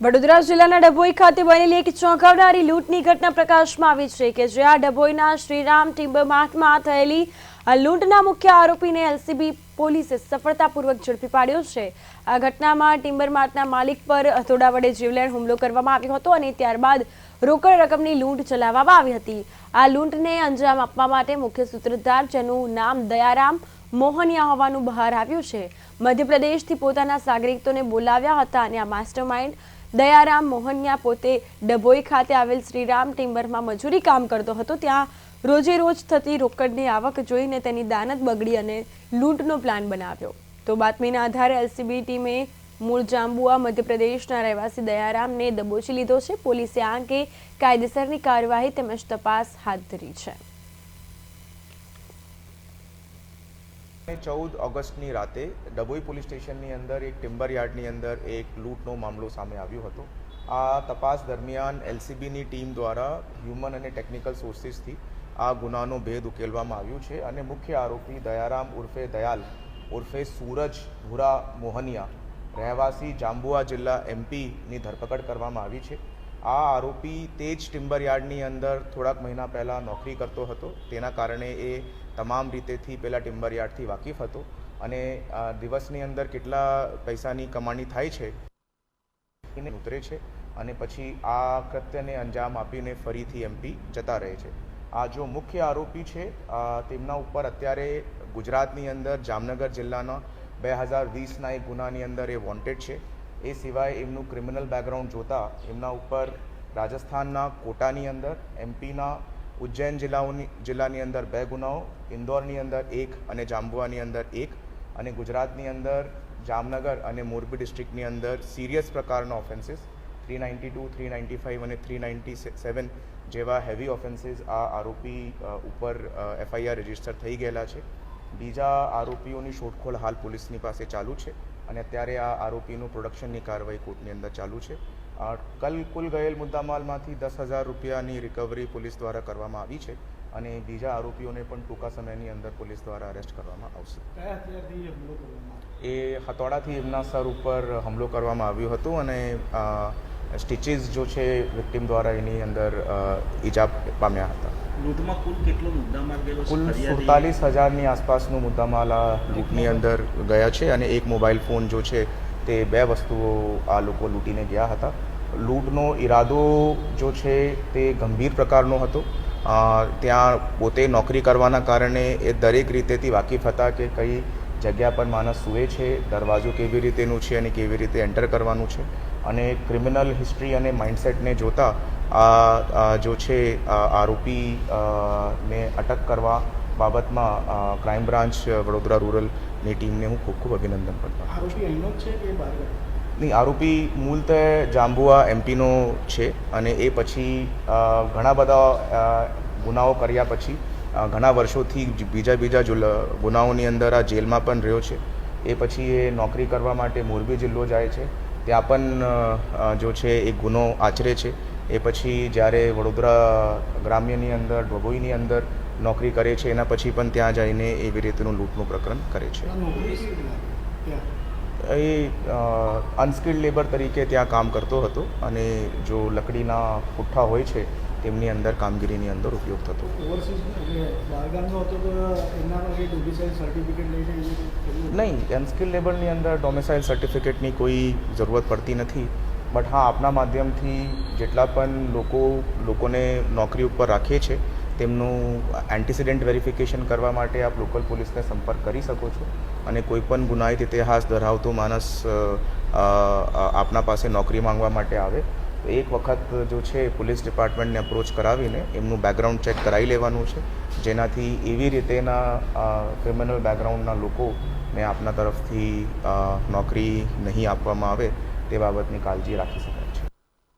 વડોદરા જિલ્લાના ડભોઈ ખાતે બનેલી એક ચોંકાવનારી લૂંટની ઘટના પ્રકાશમાં આવી છે કે જે આ ડભોઈના શ્રીરામ ટિમ્બર માર્ટમાં થયેલી આ લૂંટના મુખ્ય આરોપીને એલસીબી પોલીસે સફળતાપૂર્વક ઝડપી પાડ્યો છે। આ ઘટનામાં ટિમ્બર માર્ટના માલિક પર હથોડા વડે જીવલેણ હુમલો કરવામાં આવ્યો હતો અને ત્યારબાદ રોકડ રકમની લૂંટ ચલાવવામાં આવી હતી। આ લૂંટને અંજામ આપવા માટે મુખ્ય સૂત્રધાર જેનું નામ દયારામ મોહનિયા હોવાનું બહાર આવ્યું છે। મધ્યપ્રદેશથી પોતાના સાગરિકોને બોલાવ્યા હતા અને આ માસ્ટરમાઇન્ડ દયારામ મોહનિયા પોતે ડભોઈ ખાતે આવેલ શ્રીરામ ટિમ્બરમાં મજૂરી કામ કરતો હતો। ત્યાં રોજે રોજ થતી રોકડની આવક જોઈને તેની દાનત બગડી અને લૂંટનો પ્લાન બનાવ્યો। તો બાતમીના આધારે એલસીબી ટીમે મૂળ જાંબુઆ મધ્યપ્રદેશના રહેવાસી દયારામને દબોચી લીધો છે। પોલીસે આ અંગે કાયદેસરની કાર્યવાહી તેમજ તપાસ હાથ ધરી છે। 14 ઓગસ્ટની રાતે ડભોઈ પોલીસ સ્ટેશનની અંદર એક ટિમ્બર યાર્ડની અંદર એક લૂંટનો મામલો સામે આવ્યો હતો। આ તપાસ દરમિયાન એલસીબીની ટીમ દ્વારા હ્યુમન અને ટેકનિકલ સોર્સિસથી આ ગુનાનો ભેદ ઉકેલવામાં આવ્યું છે અને મુખ્ય આરોપી દયારામ ઉર્ફે દયાલ ઉર્ફે સૂરજ ભૂરા મોહનિયા રહેવાસી જાંબુઆ જિલ્લા એમપીની ધરપકડ કરવામાં આવી છે। આ આરોપી તે જ ટિમ્બર યાર્ડની અંદર થોડાક મહિના પહેલાં નોકરી કરતો હતો। તેના કારણે એ તમામ રીતેથી પેલા ટિમ્બર યાર્ડથી વાકેફ હતો અને દિવસની અંદર કેટલા પૈસાની કમાણી થાય છે એને ઉતરે છે અને પછી આ કૃત્યને અંજામ આપીને ફરીથી એમપી જતા રહે છે। આ જો મુખ્ય આરોપી છે તેમના ઉપર અત્યારે ગુજરાતની અંદર જામનગર જિલ્લાના 2020ના એક ગુનાની અંદર એ વોન્ટેડ છે। એ સિવાય એમનું ક્રિમિનલ બેકગ્રાઉન્ડ જોતા એમના ઉપર રાજસ્થાનના કોટાની અંદર, એમપીના ઉજ્જૈન જિલ્લાની અંદર 2 ગુનાઓ, ઇન્દોરની અંદર 1 અને જાંબુઆની અંદર 1 અને ગુજરાતની અંદર જામનગર અને મોરબી ડિસ્ટ્રિક્ટની અંદર સિરિયસ પ્રકારના ઓફેન્સીસ 392, 395 અને 397 જેવા હેવી ઓફેન્સીસ આ આરોપી ઉપર એફઆઈઆર રજીસ્ટર થઈ ગયેલા છે। બીજા આરોપીઓની શોધખોળ હાલ પોલીસની પાસે ચાલુ છે અને અત્યારે આ આરોપીનું પ્રોડક્શનની કાર્યવાહી કોર્ટની અંદર ચાલુ છે। કુલ ગયેલ મુદ્દામાલમાંથી 10,000 રૂપિયાની રિકવરી પોલીસ દ્વારા કરવામાં આવી છે અને બીજા આરોપીઓને પણ ટૂંકા સમયની અંદર પોલીસ દ્વારા અરેસ્ટ કરવામાં આવશે। એ હથોડાથી એમના સર ઉપર હુમલો કરવામાં આવ્યો હતો અને સ્ટિચીસ જો છે વિક્ટિમ દ્વારા એની અંદર ઈજા પામ્યા હતા। લૂંટમાં કુલ કેટલો મુદ્દામાલ ગયેલો છે? કુલ 47,000ની આસપાસનું મુદ્દામાલ આ લૂંટની અંદર ગયા છે અને એક મોબાઈલ ફોન જો છે તે 2 વસ્તુઓ આ લોકો લૂંટીને ગયા હતા। લૂંટનો ઈરાદો જો છે તે ગંભીર પ્રકારનો હતો। ત્યાં પોતે નોકરી કરવાના કારણે એ દરેક રીતેથી વાકેફ હતા કે કઈ જગ્યા પર માણસ સૂવે છે, દરવાજો કેવી રીતેનું છે અને કેવી રીતે એન્ટર કરવાનું છે અને ક્રિમિનલ હિસ્ટ્રી અને માઇન્ડસેટને જોતા આ જો છે આરોપી ને અટક કરવા બાબતમાં ક્રાઇમ બ્રાન્ચ વડોદરા રૂરલની ટીમને હું ખૂબ ખૂબ અભિનંદન કરતો। આરોપી અહીંનો જ છે કે બહાર? નહીં, આરોપી મૂળતઃ જાંબુઆ એમપીનો છે અને એ પછી ઘણા બધા ગુનાઓ કર્યા પછી ઘણા વર્ષોથી બીજા ગુનાઓની અંદર આ જેલમાં પણ રહ્યો છે। એ પછી એ નોકરી કરવા માટે મોરબી જિલ્લો જાય છે, ત્યાં પણ જો છે એક ગુનો આચરે છે। એ પછી જ્યારે વડોદરા ગ્રામ્યની અંદર ડભોઈની અંદર નોકરી કરે છે એના પછી પણ ત્યાં જઈને એવી રીતનું લૂંટનું પ્રકરણ કરે છે। એ અનસ્કિલ્ડ લેબર તરીકે ત્યાં કામ કરતો હતો અને જો લકડીના પુઠ્ઠા હોય છે તેમની અંદર કામગીરીની અંદર ઉપયોગ થતો। નહીં, અનસ્કિલ્ડ લેબરની અંદર ડોમિસાઇલ સર્ટિફિકેટની કોઈ જરૂરત પડતી નથી। બટ હા, આપના માધ્યમથી જેટલા પણ લોકોને નોકરી ઉપર રાખે છે તેમનું એન્ટિસિડન્ટ વેરિફિકેશન કરવા માટે આપ લોકલ પોલીસને સંપર્ક કરી શકો છો અને કોઈ પણ ગુનાહિત ઇતિહાસ ધરાવતો માણસ આપના પાસે નોકરી માંગવા માટે આવે તો એક વખત જો છે પોલીસ ડિપાર્ટમેન્ટને અપ્રોચ કરાવીને એમનું બેકગ્રાઉન્ડ ચેક કરાવી લેવાનું છે, જેનાથી એવી રીતેના ક્રિમિનલ બેકગ્રાઉન્ડના લોકોને આપના તરફથી નોકરી નહીં આપવામાં આવે તે બાબતની કાળજી રાખી શકે।